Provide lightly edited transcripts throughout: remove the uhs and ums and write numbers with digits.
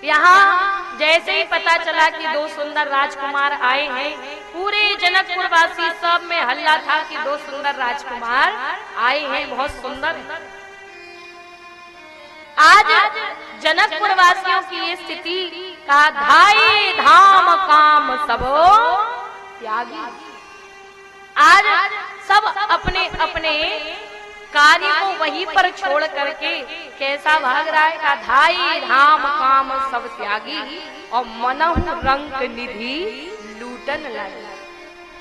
यहाँ जैसे ही पता चला कि दो सुंदर राजकुमार आए हैं, पूरे जनकपुर वासी सब में हल्ला था कि दो सुंदर राजकुमार आए हैं, बहुत सुंदर। आज जनकपुर वासियों की ये स्थिति का धाई धाम काम सबो त्यागी। आज सब अपने अपने कार्य को वहीं पर छोड़ करके कैसा भाग रहा है का धाई धाम काम सब त्यागी और मनहु रंक निधि लूटन लाए।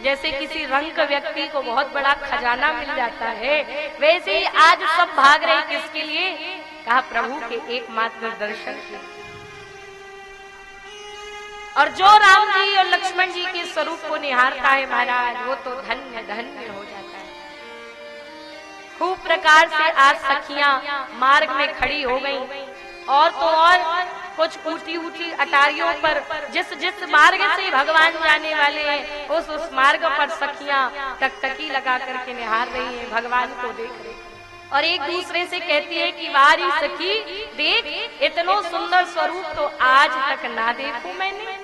जैसे किसी रंक व्यक्ति को बहुत बड़ा खजाना मिल जाता है, वैसे ही आज सब भाग रहे किसके लिए? कहा प्रभु के एकमात्र दर्शन के। और जो राम जी और लक्ष्मण जी के स्वरूप को निहारता है महाराज, वो तो धन्य धन्य हो जाता है। खूब प्रकार से आज सखियां मार्ग में खड़ी हो गईं, और तो और कुछ ऊंची ऊंची अटारियों पर जिस जिस मार्ग से भगवान जाने वाले हैं उस मार्ग पर सखियां टकटकी लगा करके निहार रही हैं, भगवान को देख रही और एक दूसरे से कहती है कि वारी सखी देख, इतना सुंदर स्वरूप तो आज तक ना देखूं मैंने।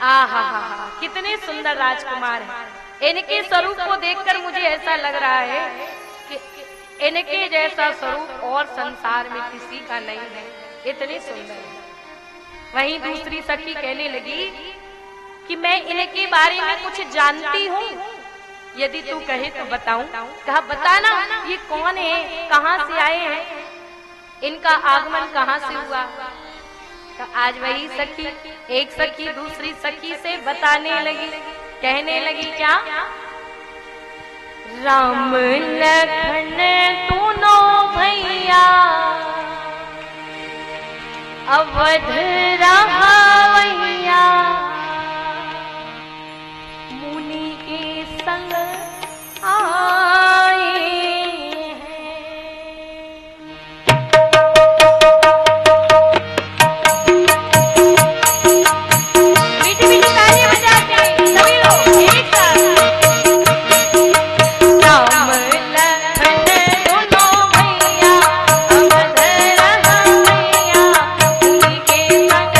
आहा हा, कितने सुंदर राजकुमार हैं। इनके स्वरूप को देखकर मुझे ऐसा लग रहा है कि इनके जैसा स्वरूप और संसार में किसी का नहीं है, इतने सुंदर है। वहीं दूसरी सखी कहने लगी कि मैं इनके बारे में कुछ जानती हूँ, यदि तू कहे तो बताऊं। कहा बताना, ये कौन है, कहाँ से आए हैं, इनका आगमन कहाँ से हुआ। तो आज वही सखी, एक सखी दूसरी सखी से बताने लगी, कहने लगी क्या? राम लखन दोनों भैया अवध रहावैया, मुनि के संग आए हैं। मीठी मीठी तालियां बजाते सभी लोग एक साथ। राम लखन दोनों भैया अवध रहावैया, मुनि के संग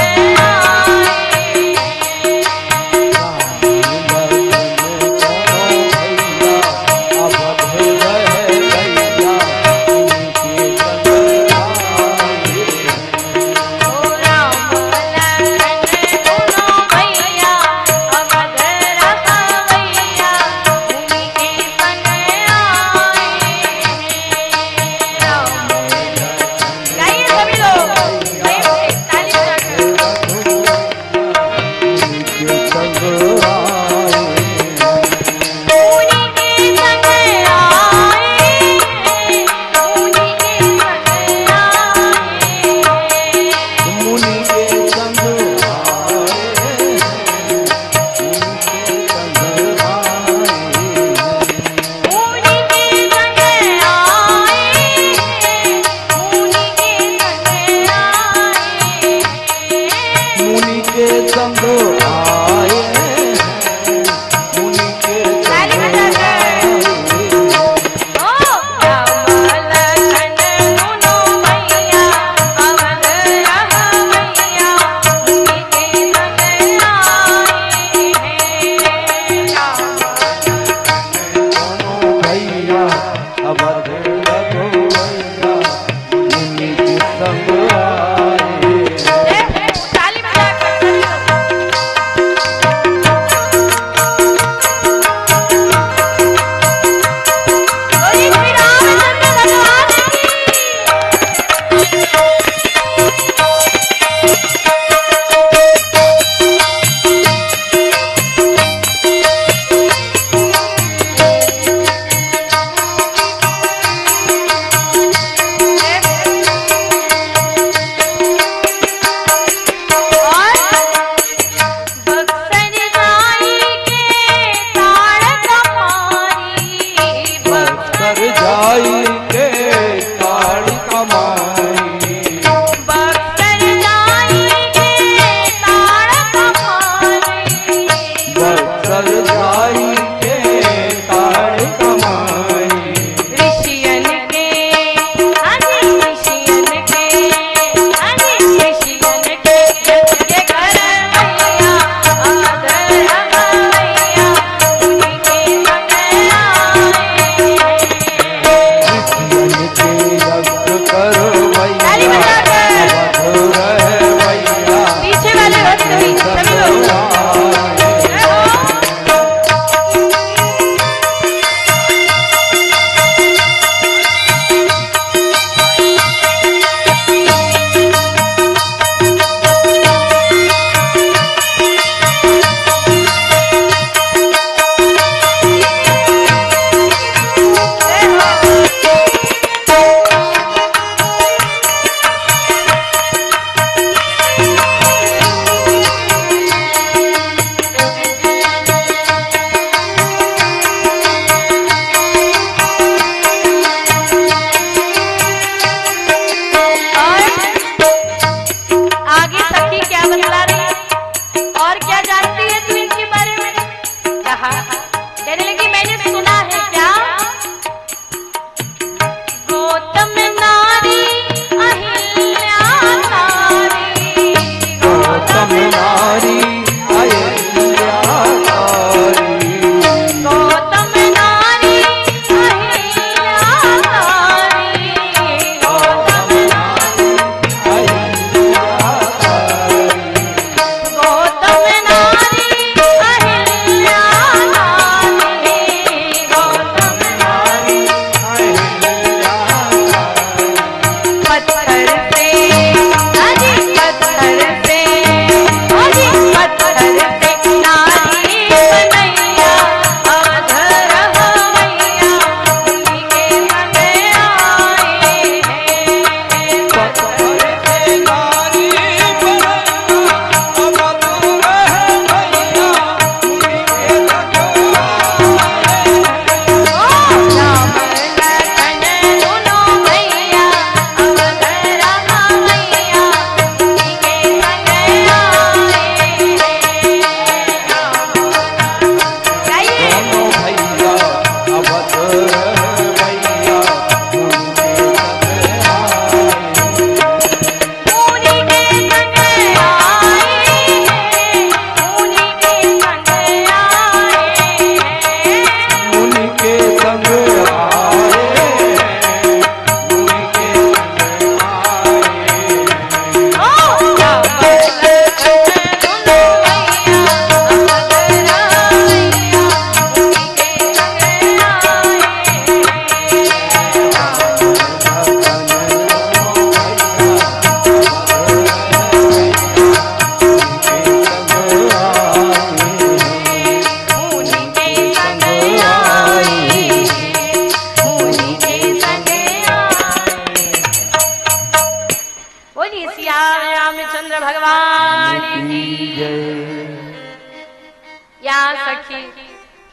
पीछे वाले सभी लोग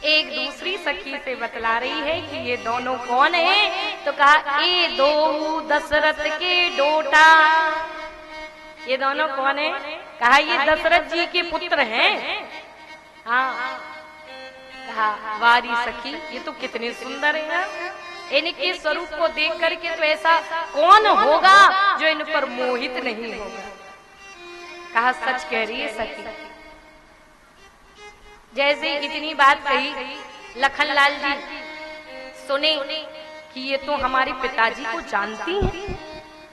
एक दूसरी सखी से बतला रही है कि ये दोनों कौन है। तो कहा ये दो दशरथ के डोटा। ये दोनों कौन है? कहा ये दशरथ जी के पुत्र हैं। हाँ, कहा वारी सखी ये तो कितने सुंदर है, इनके स्वरूप को देख करके तो ऐसा कौन होगा जो इन पर मोहित नहीं होगा। कहा सच कह रही है सखी। जैसे इतनी बात कही, लखनलाल जी सुने कि ये तो हमारे पिताजी को जानती हैं,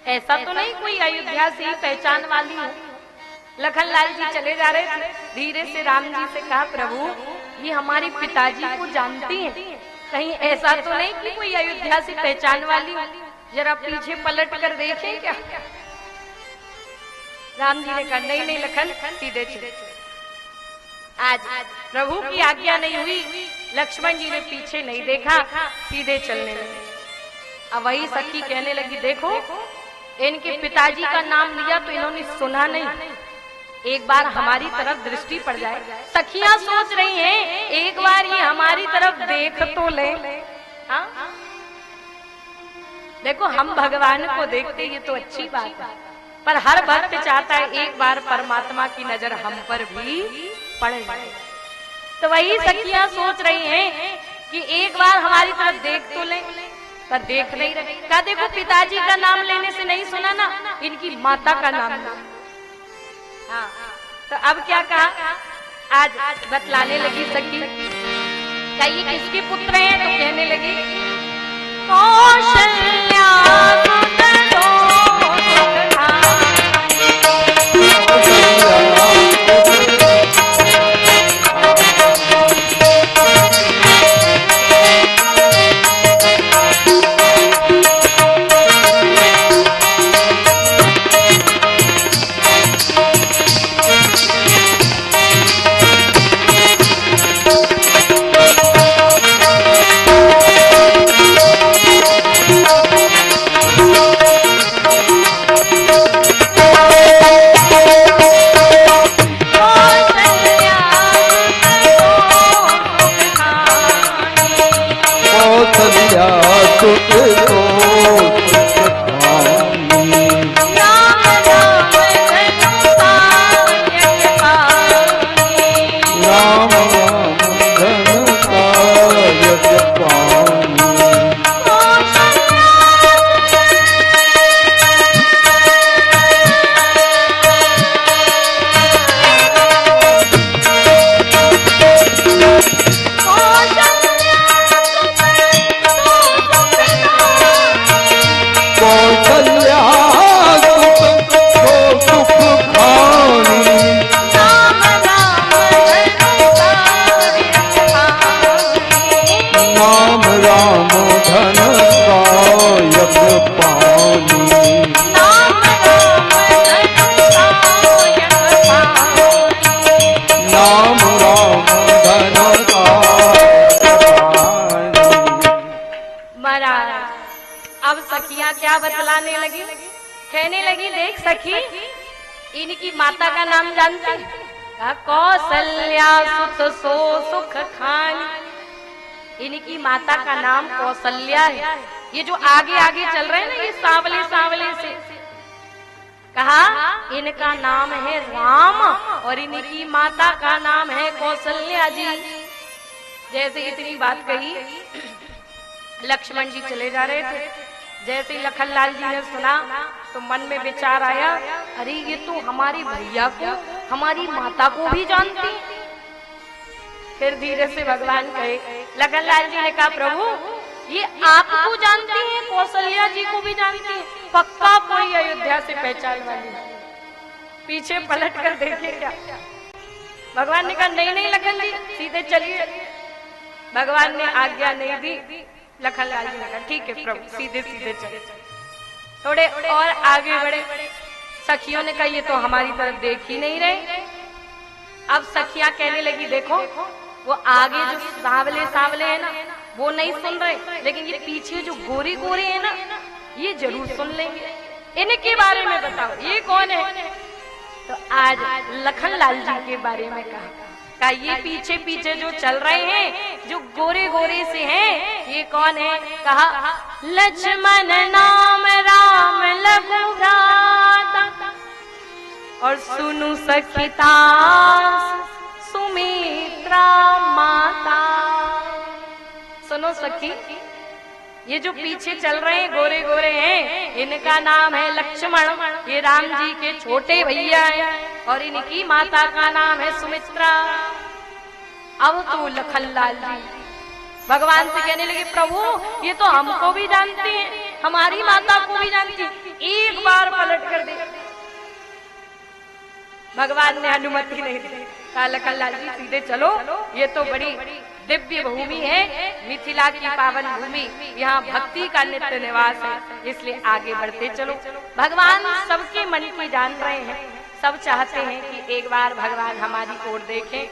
ऐसा तो नहीं कोई अयोध्या से ही पहचान वाली है। लखनलाल जी चले जा रहे थे, धीरे से राम जी से कहा प्रभु ये हमारे पिताजी को जानती हैं, कहीं ऐसा तो नहीं कि कोई अयोध्या से पहचान वाली, जरा पीछे पलट कर देखें क्या। राम जी ने कहा नहीं नहीं लखन सीधे चले। आज प्रभु की आज्ञा नहीं हुई, लक्ष्मण जी ने पीछे नहीं देखा, सीधे चलने लगे। अब वही सखी कहने लगी देखो इनके पिताजी का नाम लिया तो इन्होंने सुना नहीं, एक बार हमारी तरफ दृष्टि पड़ जाए। सखियां सोच रही हैं एक बार ये हमारी तरफ देख तो ले। हाँ? देखो हम भगवान को देखते ये तो अच्छी बात है, पर हर भक्त चाहता है एक बार परमात्मा की नजर हम पर भी पड़ जाए। तो वही सखियां सोच रही हैं कि एक बार हमारी तरफ देख तो ले, पर देख नहीं रहे। क्या देखो पिताजी का नाम लेने से नहीं सुना ना, इनकी माता का नाम ना। हाँ, तो अब क्या कहा, आज बतलाने लगी सखी। क्या ये किसके पुत्र हैं? तो कहने लगी कौशल्या इनकी माता का नाम जानते हैं? कहा कौशल्या सुत सो सुख खानी। इनकी माता का नाम कौशल्या है। ये जो आगे आगे चल रहे हैं ना, ये सांवले सांवले से, कहा इनका नाम है राम और इनकी माता का नाम है कौशल्या जी। जैसे इतनी बात कही, लक्ष्मण जी चले जा रहे थे। जैसे ही लखनलाल जी ने सुना तो मन में विचार आया, अरे ये तो हमारी भैया को, हमारी माता को भी जानती। फिर धीरे से भगवान कहे, लखनलाल जी ने कहा प्रभु ये आपको जानती है, कौशल्या जी को भी जानती है, पक्का कोई अयोध्या से पहचान वाली। पीछे पलट कर देखे क्या? भगवान ने कहा नहीं नहीं लखन जी सीधे चलिए। भगवान ने आज्ञा नहीं दी। लखनलाल जी ने कहा ठीक है प्रभु सीधे सीधे चले। थोड़े और आगे बढ़े। सखियों ने कहा ये तो हमारी तरफ देख ही नहीं रहे। अब सखियां कहने लगी देखो वो आगे जो सांवले सांवले है ना वो नहीं सुन रहे, लेकिन ये पीछे जो गोरे गोरे है ना ये जरूर सुन लेंगे। इनके बारे में बताओ ये कौन है? तो आज लखनलाल जी के बारे में कहा ये पीछे पीछे जो चल रहे हैं, जो गोरे गोरे से हैं, ये कौन है? कहा लक्ष्मण नाम राम लघु भ्राता और सुनु सखिता सुमित्रा माता। सुनो सखी, ये जो पीछे चल रहे हैं गोरे गोरे हैं, इनका नाम है लक्ष्मण, ये राम जी के छोटे भैया हैं और इनकी माता का नाम है सुमित्रा। अब तो लखनलाल जी भगवान से कहने लगे प्रभु ये तो हमको भी जानते हैं, हमारी माता को भी जानती है, एक बार पलट कर दे। भगवान ने अनुमति नहीं दी। कहा लखनलाल जी सीधे चलो, ये तो बड़ी दिव्य भूमि है, मिथिला की पावन भूमि, यहाँ भक्ति का नित्य निवास है, इसलिए आगे बढ़ते चलो। भगवान सबके मन की जान रहे हैं, सब चाहते हैं कि एक बार भगवान हमारी ओर देखें।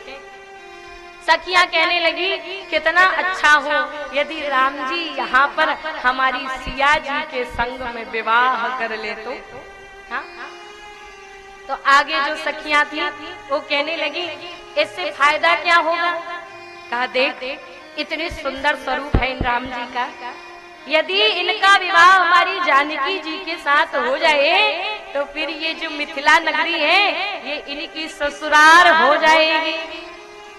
सखियां कहने लगी कितना अच्छा हो यदि राम जी यहाँ पर हमारी सिया जी के संग में विवाह कर ले तो। हाँ? तो आगे जो सखियां थी वो कहने लगी इससे फायदा क्या होगा? कहा देख इतने सुंदर स्वरूप है इन राम जी का, यदि इनका विवाह हमारी जानकी जी के साथ हो जाए तो फिर ये जो मिथिला नगरी है ये इनकी ससुराल हो जाएगी,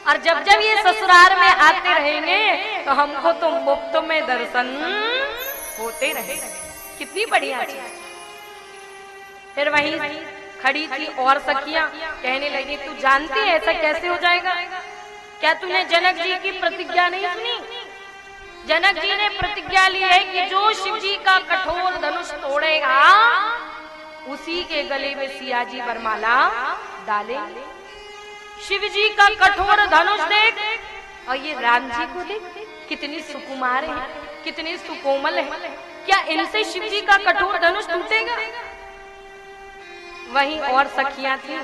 और जब जब ये ससुराल में आते रहेंगे तो हमको तो मुफ्त में दर्शन होते रहेंगे। कितनी बढ़िया चीज। फिर वहीं खड़ी थी और सखियां कहने लगी तू जानती है ऐसा कैसे हो जाएगा? क्या तूने जनक जी की प्रतिज्ञा नहीं सुनी? जनक जी ने प्रतिज्ञा ली है कि जो शिव जी का कठोर धनुष तोड़ेगा उसी के गले में सिया जी वरमाला डालेंगे। शिव जी का कठोर धनुष देख और ये राम जी को देख कितनी सुकुमार है, कितनी सुकोमल है, क्या इनसे शिव जी का कठोर धनुष टूटेगा? वहीं और सखियां थी,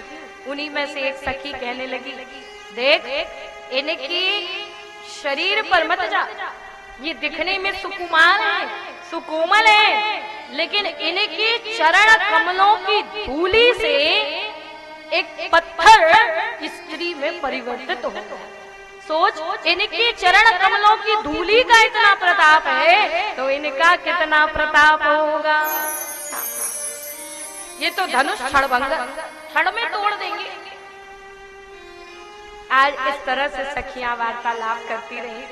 उन्हीं में से एक सखी कहने लगी देख इनकी शरीर पर मत जा, ये दिखने में सुकुमार है, सुकोमल है, लेकिन इनके चरण कमलों की धूली से एक पत्थर स्त्री में परिवर्तित हो। सोच इनके चरण कमलों की धूली का इतना प्रताप है तो इनका कितना प्रताप होगा। ये तो धनुष क्षणभंग क्षण में तोड़ देंगे। आज इस तरह से सखियां वार्तालाप करती रही।